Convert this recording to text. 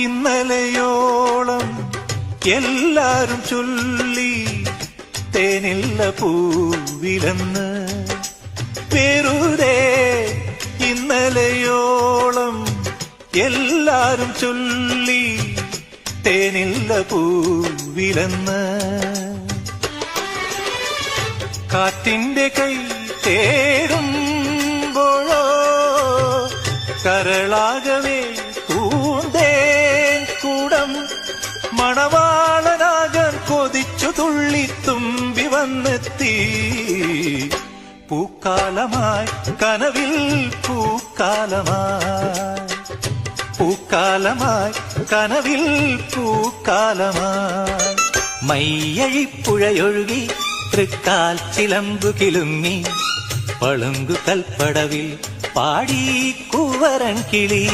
ഇന്നലെയോളം എല്ലാരും ചൊല്ലി തേനില്ല പൂവിലെന്ന് വെറുതെ ഇന്നലെയോളം എല്ലാരും ചൊല്ലി തേനില്ല പൂവിലെന്ന് കാറ്റിന്റെ കൈ തേടുമ്പോഴോ കരളാകവേ പൂന്തേൻ കൂടം മണവാളനാകാൻ കൊതിച്ചു തുള്ളി തുമ്പി വന്നെത്തി പൂക്കാലമായി കനവിൽ പൂക്കാലമായി കനവിൽ പൂക്കാലമായി മയ്യഴിപ്പുഴയൊഴുകി തൃക്കാൽ ചിലമ്പു കിലുങ്ങി പളുങ്കു കൽപ്പടവിൽ പാടി കൂവരൻ കിളി.